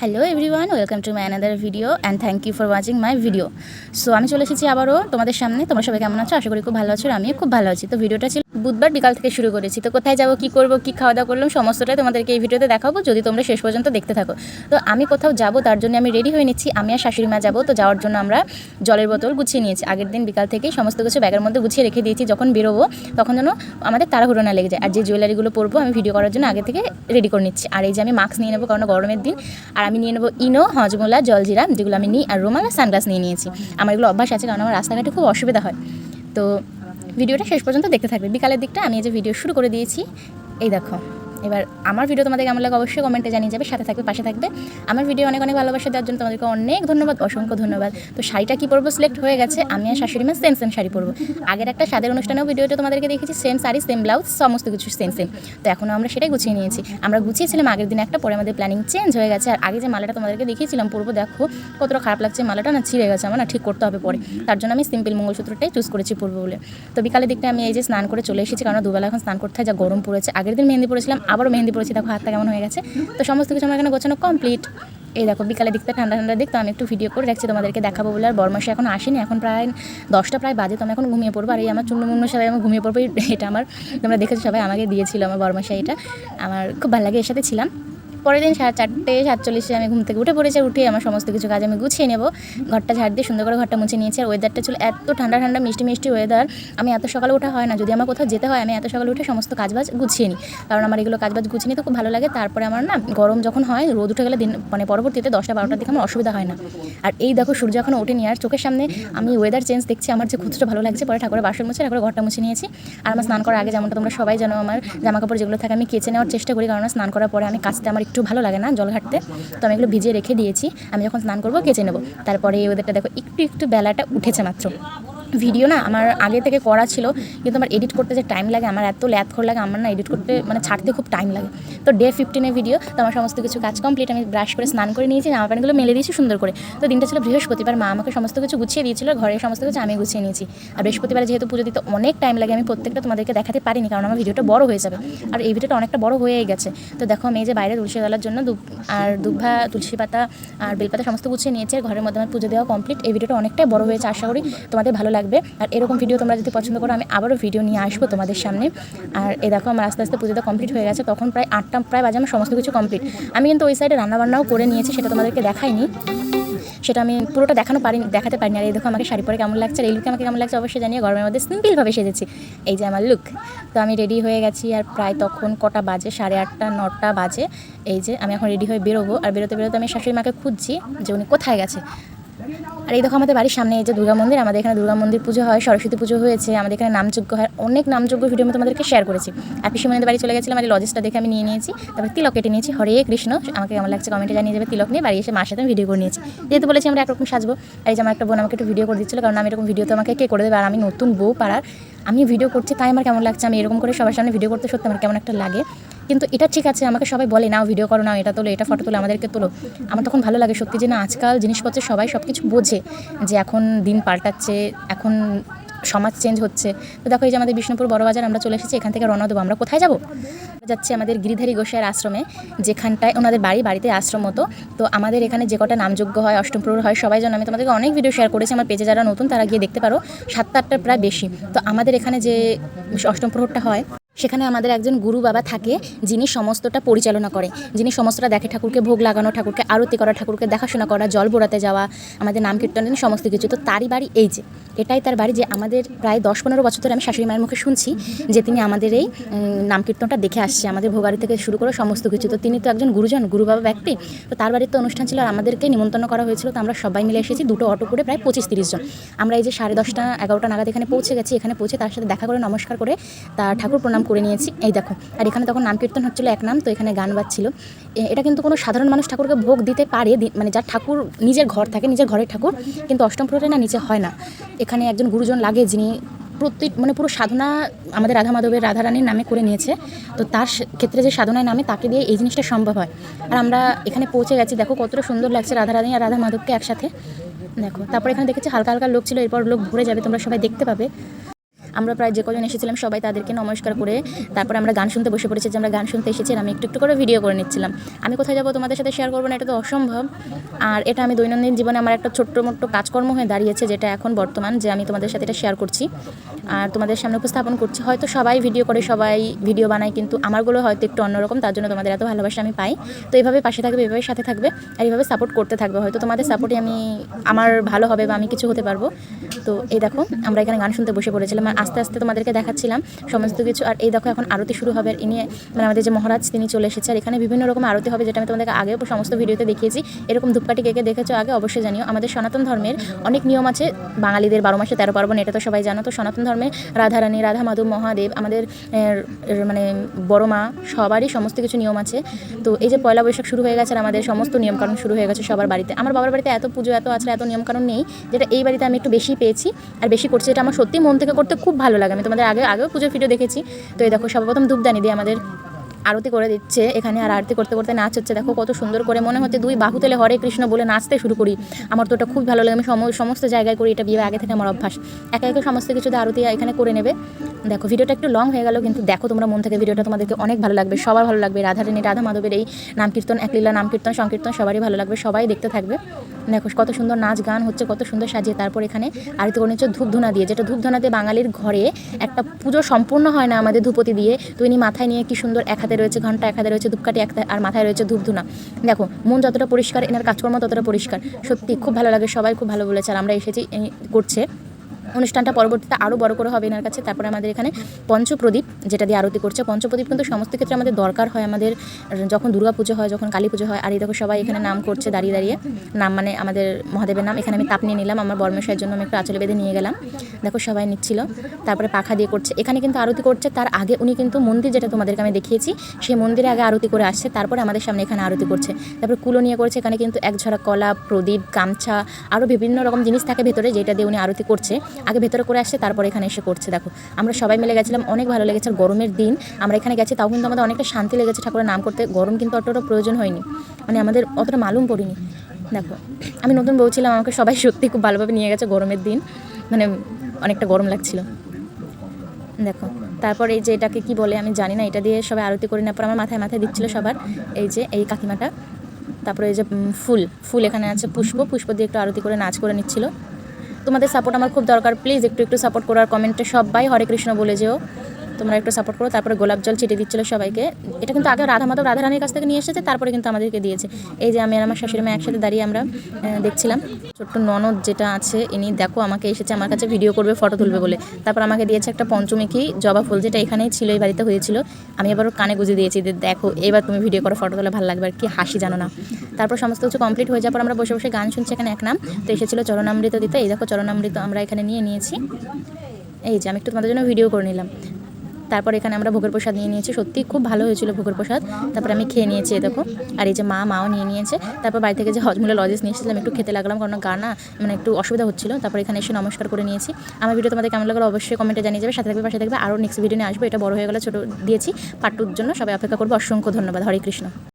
Hello everyone, welcome to my another video and thank you for watching my video. So আমি চলে এসেছি আবারও তোমাদের সামনে। তোমরা সবাই কেমন আছো? আশা করি খুব ভালো আছো, আমিও খুব ভালো আছি। তো ভিডিওটা ছিল বুধবার বিকাল থেকে শুরু করেছি। তো কোথায় যাবো, কী করবো, কী খাওয়া দাওয়া করলাম, সমস্তটাই তোমাদেরকে এই ভিডিওতে দেখাবো যদি তোমরা শেষ পর্যন্ত দেখতে থাকো। তো আমি কোথাও যাবো, তার জন্য আমি রেডি হয়ে নিচ্ছি। আমি আর শাশুড়ি মা যাবো। তো যাওয়ার জন্য আমরা জলের বোতল গুছিয়ে নিয়েছি। আগের দিন বিকাল থেকেই সমস্ত কিছু ব্যাগের মধ্যে গুছিয়ে রেখে দিয়েছি, যখন বেরোবো তখন যেন আমাদের তাড়াহুড়ো না লেগে যায়। আর যে জুয়েলারিগুলো পরবো আমি ভিডিও করার জন্য আগে থেকে রেডি করে নিচ্ছি। আর এই যে আমি মাস্ক নিয়ে নেবো, কারণ গরমের দিন। আর আমি নিয়ে নেবো ইনো, হজমোলা, জলজিরা, যেগুলো আমি নিই, আর রুমাল আর সানগ্লাস নিয়ে নিয়েছি। আমার এগুলো অভ্যাস আছে, কারণ আমার রাস্তাঘাটে খুব অসুবিধা হয়। তো ভিডিওটা শেষ পর্যন্ত দেখতে থাকবে। বিকালের দিকটা আমি এই যে ভিডিও শুরু করে দিয়েছি, এই দেখো। এবার আমার ভিডিও তোমাদের কেমন লাগে অবশ্যই কমেন্টে জানিয়ে যাবে, সাথে থাকবে, পাশে থাকবে। আমার ভিডিও অনেক অনেক ভালোবাসা দেওয়ার জন্য তোমাদেরকে অনেক ধন্যবাদ, অসংখ্য ধন্যবাদ। তো শাড়িটা কী পরবো সিলেক্ট হয়ে গেছে। আমি আর শাশুড়ি মা সেম শাড়ি পরবো। আগের একটা স্বাদের অনুষ্ঠানেও ভিডিওটা তোমাদেরকে দেখেছি, সেম শাড়ি, সেম ব্লাউজ, সমস্ত কিছু সেম। তো এখনও আমরা সেটাই গুছিয়ে নিয়েছি। আমরা গুছিয়েছিলাম আগের দিন একটা, পরে আমাদের প্ল্যানিং চেঞ্জ হয়ে গেছে। আর আগে যে মালাটা তোমাদেরকে দেখিয়েছিলাম পরবো, দেখো কতটা খারাপ লাগছে, মালাটা না ছিঁড়ে গেছে, আমার না ঠিক করতে হবে পরে। তার জন্য আমি সিম্পল মঙ্গলসূত্রটাই চুজ করেছি পরবো বলে। তো বিকালের দিকটা আমি এই যে স্নান করে চলে এসেছি, কারণ দুবেলা এখন স্নান করতে হয়, যা গরম পড়েছে। আগের দিন মেহেন্দি পড়েছিলাম, আবারও মেহেন্দি পড়েছি, দেখো হাতটা কেমন হয়ে গেছে। তো সমস্ত কিছু আমার এখানে গোছানো কমপ্লিট। এই দেখো বিকালের দিকটা ঠান্ডা ঠান্ডা দিক, তো আমি একটু ভিডিও করে রাখছি তোমাদেরকে দেখাবো বলে। আর বরমাসে এখন আসেনি, এখন প্রায় 10টা প্রায় বাজে। তো আমি এখন ঘুমিয়ে পড়বো। আর এই আমার চুন্নমুন্ন সবাই আমি ঘুমিয়ে পড়বো। এটা আমার, তোমরা দেখেছো, সবাই আমাকে দিয়েছিল আমার বরমাসা। এটা আমার খুব ভালো লাগে, এর সাথে ছিলাম। পরের দিন 4:47 আমি ঘুম থেকে উঠে পড়েছি। উঠে আমার সমস্ত কিছু কাজ আমি গুছিয়ে নেবো। ঘরটা ঝাড় দিয়ে সুন্দর করে ঘরটা মুছে নিয়েছি। আর ওয়েদারটা ছিল এত ঠান্ডা ঠান্ডা, মিষ্টি মিষ্টি ওয়েদার। আমি এত সকালে ওঠা হয় না, যদি আমার কোথাও যেতে হয় আমি এত সকালে উঠে সমস্ত কাজবাজ গুছিয়ে নিই, কারণ আমার এগুলো কাজবাজ গুছিয়ে নিতে খুব ভালো লাগে। তারপরে আমার না গরম যখন হয়, রোদ উঠে গেলে দিন মানে পরবর্তীতে 10টা-12টার দিকে আমার অসুবিধা হয় না। আর এই দেখো সূর্য এখন ওঠেনি, আর চোখের সামনে আমি ওয়েদার চেঞ্জ দেখছি, আমার যে কতটা ভালো লাগছে। পরে ঠাকুরের বাসন মুছে ঠাকুরের ঘরটা মুছে নিয়েছি। আর আমার স্নান করার আগে, যেমনটা তোমরা সবাই জানো, আমার জামা কাপড় যেগুলো থাকে আমি কেচে নেওয়ার চেষ্টা করি, কারণ স্নান করার পরে আমি কাচতে আমার একটু ভালো লাগে না জল ঘাটতে। তো আমি এগুলো ভিজিয়ে রেখে দিয়েছি, আমি যখন স্নান করবো কেচে নেবো। তারপরে এই ওদেরটা দেখো একটু বেলাটা উঠেছে মাত্র। ভিডিও না আমার আগে থেকে করা ছিল, কিন্তু আমার এডিট করতে যে টাইম লাগে, আমার এত ল্যাথখোর লাগে, আমার না এডিট করতে মানে ছাড়তে খুব টাইম লাগে। তো ডে 15 ভিডিও, তো আমার সমস্ত কিছু কাজ কমপ্লিট। আমি ব্রাশ করে স্নান করে নিয়েছি, জামা প্যান্টগুলো মেলে দিয়েছি সুন্দর করে। তো দিনটা ছিল বৃহস্পতিবার, মা আমাকে সমস্ত কিছু গুছিয়ে দিয়েছিল, ঘরের সমস্ত কিছু আমি গুছিয়ে নিয়েছি। আর বৃহস্পতিবার যেহেতু পুজো দিতে অনেক টাইম লাগে, আমি প্রত্যেকটা তোমাদেরকে দেখাতে পারিনি, কারণ আমার ভিডিওটা বড় হয়ে যাবে। আর এই ভিডিওটা অনেকটা বড় হয়েই গেছে। তো দেখো আমি এই যে বাইরে তুলসী তলার জন্য দুব্বা, তুলসী পাতা আর বেলপাতা সমস্ত গুছিয়ে নিয়েছি। আর ঘরের মধ্যে আমার পুজো দেওয়া কমপ্লিট। এই ভিডিওটা অনেকটাই বড় হয়েছে, আশা করি তোমাদের ভালো লাগবে। আর এরকম ভিডিও তোমরা যদি পছন্দ করো, আমি আবারও ভিডিও নিয়ে আসবো তোমাদের সামনে। আর এই দেখো আমার আস্তে আস্তে পুজোটা কমপ্লিট হয়ে গেছে, তখন প্রায় 8টা প্রায় বাজে, আমার সমস্ত কিছু কমপ্লিট। আমি কিন্তু ওই সাইডে রান্নাবান্নাও করে নিয়েছি, সেটা তোমাদেরকে দেখাইনি, সেটা আমি পুরোটা দেখাতে পারিনি। আর এই দেখো আমাকে শাড়ি পরে কেমন লাগছে, আর এই লুকে আমাকে কেমন লাগছে অবশ্যই জানিয়ে। গরমের মধ্যে সিম্পলভাবে সেজেছি, এই যে আমার লুক। তো আমি রেডি হয়ে গেছি, আর প্রায় তখন কটা বাজে, 8:30-9টা বাজে। এই যে আমি এখন রেডি হয়ে বেরোবো। আর বেরোতে আমি শাশুড়ি মাকে খুঁজছি যে উনি কোথায় গেছে। আর এই দেখো আমাদের বাড়ির সামনে এই যে দুর্গা মন্দির, আমাদের এখানে দুর্গা মন্দির পুজো হয়, সরস্বতী পুজো হয়েছে, আমাদের এখানে নামযজ্ঞ হয়, অনেক নামযজ্ঞ ভিডিও আমি তোমাদেরকে শেয়ার করেছি। আর পিসিমণিদের বাড়ি চলে গেছিলাম, আর লজেসটা দেখে আমি নিয়ে নিয়েছি। তারপর তিলক কেটে নিয়েছি। হরে কৃষ্ণ, আমাকে কেমন লাগছে কমেন্টে জানিয়ে যাবে। তিলক নিয়ে বাড়ি এসে মার সাথে আমি ভিডিও করে নিয়েছি, যেহেতু বলেছি আমরা একরকম সাজবো। আর এই যে আমার একটা বোন আমাকে একটু ভিডিও করে দিচ্ছিলো, কারণ আমি এরকম ভিডিও তো আমাকে কে করে দেবে। আর আমি নতুন বউ পাড়ার, আমি ভিডিও করছি, তাই আমার কেমন লাগছে। আমি এরকম করে সবার সামনে ভিডিও করতে সত্যি আমার কেমন একটা লাগে। কিন্তু এটা ঠিক আছে, আমাকে সবাই বলে নাও ভিডিও করো, নাও এটা তোলো, এটা ফটো তোলো, আমাদেরকে তোলো। আমার তখন ভালো লাগে সত্যি, যে না আজকাল জিনিসপত্রে সবাই সব কিছু বোঝে, যে এখন দিন পাল্টাচ্ছে, এখন সমাজ চেঞ্জ হচ্ছে। তো দেখো এই যে আমাদের বিষ্ণুপুর বড় বাজার, আমরা চলে এসেছি। এখান থেকে রওনা দেবো। আমরা কোথায় যাবো? যাচ্ছি আমাদের গিরিধারী গোসাইয়ের আশ্রমে, যেখানটায় ওনাদের বাড়িতে আশ্রম মতো। তো আমাদের এখানে যে কটা নামযজ্ঞ হয়, অষ্টম প্রহর হয়, সবাই জানো। আমি তোমাদেরকে অনেক ভিডিও শেয়ার করেছি আমার পেজে, যারা নতুন তারা গিয়ে দেখতে পারো, 7-8টার প্রায় বেশি। তো আমাদের এখানে যে অষ্টম প্রহরটা হয়, সেখানে আমাদের একজন গুরু বাবা থাকে, যিনি সমস্তটা পরিচালনা করে, যিনি সমস্তটা দেখে। ঠাকুরকে ভোগ লাগানো, ঠাকুরকে আরতি করা, ঠাকুরকে দেখাশোনা করা, জল বোড়াতে যাওয়া, আমাদের নাম কীর্তন সমস্ত কিছু। তো তারই বাড়ি এই যে, এটাই তার বাড়ি। যে আমাদের প্রায় 10-15 বছর ধরে আমি শাশুড়ি মায়ের মুখে শুনছি যে তিনি আমাদের এই নাম কীর্তনটা দেখে আসছে, আমাদের ভোগারি থেকে শুরু করে সমস্ত কিছু। তো তিনি তো একজন গুরুজন, গুরু বাবা ব্যক্তি। তো তার বাড়ির তো অনুষ্ঠান ছিল, আর আমাদেরকে নিমন্ত্রণ করা হয়েছিল। তো আমরা সবাই মিলে এসেছি, 2টো অটো করে প্রায় 25-30 জন। আমরা এই যে 10:30-11টা নাগাদ এখানে পৌঁছে গেছি। এখানে পৌঁছে তার সাথে দেখা করে, নমস্কার করে, তার ঠাকুর প্রণাম করে নিয়েছি। এই দেখো, আর এখানে তখন নাম কীর্তন হচ্ছিলো এক নাম, তো এখানে গান বাজছিল। এটা কিন্তু কোনো সাধারণ মানুষ ঠাকুরকে ভোগ দিতে পারে, মানে যার ঠাকুর নিজের ঘর থাকে, নিজের ঘরের ঠাকুর, কিন্তু অষ্টম প্রহরে না নিচে হয় না। এখানে একজন গুরুজন লাগে, যিনি মানে পুরো সাধনা আমাদের রাধা মাধবের, রাধারানীর নামে করে নিয়েছে। তো তার ক্ষেত্রে যে সাধনায় নামে, তাকে দিয়ে এই জিনিসটা সম্ভব হয়। আর আমরা এখানে পৌঁছে গেছি, দেখো কতটা সুন্দর লাগছে রাধারানী আর রাধা মাধবকে একসাথে। দেখো তারপর এখানে দেখেছি হালকা হালকা লোক ছিল, এরপর লোক ভরে যাবে, তোমরা সবাই দেখতে পাবে। আমরা প্রায় যে কজন এসেছিলাম সবাই তাদেরকে নমস্কার করে তারপরে আমরা গান শুনতে বসে পড়েছি, যে আমরা গান শুনতে এসেছি। আমি একটু একটু করে ভিডিও করে নিচ্ছিলাম। আমি কোথায় যাবো তোমাদের সাথে শেয়ার করবো না, এটা তো অসম্ভব। আর এটা আমি দৈনন্দিন জীবনে আমার একটা ছোট্ট মোট্ট কাজকর্ম হয়ে দাঁড়িয়েছে, যেটা এখন বর্তমান যে আমি তোমাদের সাথে এটা শেয়ার করছি আর তোমাদের সামনে উপস্থাপন করছি। হয়তো সবাই ভিডিও করে, সবাই ভিডিও বানায়, কিন্তু আমারগুলো হয়তো একটু অন্যরকম, তার জন্য তোমাদের এত ভালোবাসা আমি পাই। তো এইভাবে পাশে থাকবে, এইভাবে সাথে থাকবে আর এইভাবে সাপোর্ট করতে থাকবে। হয়তো তোমাদের সাপোর্টে আমার ভালো হবে বা আমি কিছু হতে পারবো। তো এই দেখো আমরা এখানে গান শুনতে বসে পড়েছিলাম আর আস্তে আস্তে তোমাদেরকে দেখাচ্ছিলাম সমস্ত কিছু। আর এই দেখো এখন আরতি শুরু হবে, আর ইনি মানে আমাদের যে মহারাজ তিনি চলে এসেছে। আর এখানে বিভিন্ন রকম আরতি হবে, যেটা আমি তোমাদেরকে আগেও সমস্ত ভিডিওতে দেখিয়েছি। এরকম ধূপকাঠি কে কে দেখেছো আগে অবশ্যই জানিও। আমাদের সনাতন ধর্মের অনেক নিয়ম আছে, বাঙালিদের 12 মাসে 13 পার্বণ, এটা তো সবাই জানো। তো সনাতন ধর্মে রাধারানী, রাধা মাধব, মহাদেব, আমাদের মানে বড় মা, সবারই সমস্ত কিছু নিয়ম আছে। তো এই যে পয়লা বৈশাখ শুরু হয়ে গেছে আর আমাদের সমস্ত নিয়মকানুন শুরু হয়ে গেছে সবার বাড়িতে। আমার বাবার বাড়িতে এত পুজো, এত আচার, এত নিয়মকানুন নেই, যেটা এই বাড়িতে আমি একটু বেশি পেয়েছি আর বেশি করছি। এটা আমার সত্যি মন থেকে করতে খুব ভালো লাগে। আমি তোমাদের আগেও পুজোর ভিডিও দেখেছি। তো এই দেখো সর্বপ্রথম ধূপদানি দিয়ে আমাদের আরতি করে দিচ্ছে এখানে। আর আরতি করতে করতে নাচ হচ্ছে, দেখো কত সুন্দর করে, মনে হচ্ছে দুই বাহু তুলে হরে কৃষ্ণ বলে নাচতে শুরু করি। আমার তো ওটা খুব ভালো লাগে, আমি সমস্ত জায়গায় করি এটা, বিয়ে আগে থেকে আমার অভ্যাস। একে একে সমস্ত কিছু আরতি এখানে করে নেবে। দেখো ভিডিওটা একটু লং হয়ে গেল, কিন্তু দেখো তোমরা মন থেকে ভিডিওটা, তোমাদেরকে অনেক ভালো লাগবে, সবার ভালো লাগবে। রাধারানী, রাধা মাধবের এই নাম কীর্তন, একলীলা নাম কীর্তন, সংকীর্তন সবারই ভালো লাগবে, সবাই দেখতে থাকবে। দেখো কত সুন্দর নাচ গান হচ্ছে, কত সুন্দর সাজিয়ে। তারপর এখানে আরতি করে নিচ্ছে ধূপধুনা দিয়ে, যেটা ধূপধুনা দিয়ে বাঙালির ঘরে একটা পুজো সম্পূর্ণ হয় না আমাদের ধূপতি দিয়ে। তো ইনি মাথায় নিয়ে কি সুন্দর, এক হাতে রয়েছে ঘন্টা, এক হাতে রয়েছে ধূপকাঠি, আর মাথায় রয়েছে ধূপধুনা। দেখো মন যতটা পরিষ্কার, এনার কাজকর্ম ততটা পরিষ্কার। সত্যি খুব ভালো লাগে, সবাই খুব ভালো বলেছে। আর আমরা এসেছি করছে অনুষ্ঠানটা পরবর্তীতে আরও বড় করে হবে এনার কাছে। তারপরে আমাদের এখানে পঞ্চপ্রদীপ, যেটা দিয়ে আরতি করছে। পঞ্চপ্রদীপ কিন্তু সমস্ত ক্ষেত্রে আমাদের দরকার হয়, আমাদের যখন দুর্গা পুজো হয়, যখন কালী পুজো হয়। আর এই দেখো সবাই এখানে নাম করছে দাঁড়িয়ে দাঁড়িয়ে, নাম মানে আমাদের মহাদেবের নাম। এখানে আমি তাপ নিয়ে নিলাম, আমার বর্মশাইয়ের জন্য আমি একটু আঁচলে বেঁধে নিয়ে গেলাম। দেখো সবাই নিচ্ছিল, তারপরে পাখা দিয়ে করছে। এখানে কিন্তু আরতি করছে, তার আগে উনি কিন্তু মন্দির, যেটা তোমাদেরকে আমি দেখিয়েছি, সেই মন্দিরে আগে আরতি করে আসছে, তারপরে আমাদের সামনে এখানে আরতি করছে। তারপরে কুলো নিয়ে করছে। এখানে কিন্তু এক ঝরা কলা, প্রদীপ, গামছা, আরও বিভিন্ন রকম জিনিস থাকে ভেতরে, যেটা দিয়ে উনি আরতি করছে। আগে ভেতরে করে আসছে, তারপর এখানে এসে করছে। দেখো আমরা সবাই মিলে গেছিলাম, অনেক ভালো লেগেছে। আর গরমের দিন আমরা এখানে গেছি, তাও কিন্তু আমাদের অনেকটা শান্তি লেগেছে ঠাকুরের নাম করতে। গরম কিন্তু অতটা প্রয়োজন হয়নি, মানে আমাদের অতটা মালুম পড়িনি। দেখো আমি নতুন বউ ছিলাম, আমাকে সবাই সত্যি খুব ভালোভাবে নিয়ে গেছে গরমের দিন, মানে অনেকটা গরম লাগছিল। দেখো তারপর এই যে এটাকে কি বলে আমি জানি না, এটা দিয়ে সবাই আরতি করে নেওয়ার পর আমার মাথায় মাথায় দিচ্ছিল সবার, এই যে এই কাকিমাটা। তারপরে এই যে ফুল এখানে আছে, পুষ্প দিয়ে একটু আরতি করে নাচ করে নিচ্ছিল। তোমাদের সাপোর্ট আমার খুব দরকার, প্লিজ একটু সাপোর্ট করার, কমেন্টে সবাই হরে কৃষ্ণ বলে যেও, তোমরা একটু সাপোর্ট করো। তারপরে গোলাপ জল ছিটিয়ে দিচ্ছিলো সবাইকে। এটা কিন্তু আগে রাধা মাধব, রাধারানীর কাছ থেকে নিয়ে এসেছে, তারপরে কিন্তু আমাদেরকে দিয়েছে। এই যে আমি আর আমার শাশুড়ি মা একসাথে দাঁড়িয়ে আমরা দেখছিলাম। ছোট্ট ননদ যেটা আছে, ইনি দেখো আমাকে এসেছে আমার কাছে ভিডিও করবে, ফটো তুলবে বলে। তারপর আমাকে দিয়েছে একটা পঞ্চমুখী জবা ফুল, যেটা এখানেই ছিল, এই বাড়িতে হয়েছিল। আমি এবার কানে গুঁজে দিয়েছি, দেখো এবার তুমি ভিডিও করো, ফটো তোলা ভালো লাগবে। আর কি হাসি জানো না। তারপর সমস্ত কিছু কমপ্লিট হয়ে যাওয়ার পর আমরা বসে বসে গান শুনছি। এখানে এক নাম তো এসেছিলো চরণামৃত দিতে। এই দেখো চরণামৃত আমরা এখানে নিয়েছি। এই যে আমি একটু তোমাদের জন্য ভিডিও করে নিলাম। তারপর এখানে আমরা ভোগের প্রসাদ নিয়ে নিয়েছি, সত্যি খুব ভালো হয়েছিল ভোগের প্রসাদ। তারপরে আমি খেয়ে নিয়েছি, দেখো। আর এই যে মাও নিয়ে নিয়েছে। তারপর বাড়ি থেকে যে হজমুলা লজেস নিয়ে এসেছিলাম, একটু খেতে লাগলাম, কারণ গানা মানে একটু অসুবিধা হচ্ছিল। তারপর এখানে এসে নমস্কার করে নিয়েছি। আমার ভিডিও তোমাদের কেমন লাগলো অবশ্যই কমেন্টে জানিয়ে যাবে, সাথে থাকবে পাশে থাকবে। আরও নেক্সট ভিডিও নিয়ে আসবো, এটা বড় হয়ে গেলে ছোটো দিয়েছি, পার্ট 2 জন্য সবাই অপেক্ষা করবো। অসংখ্য ধন্যবাদ। হরে কৃষ্ণ।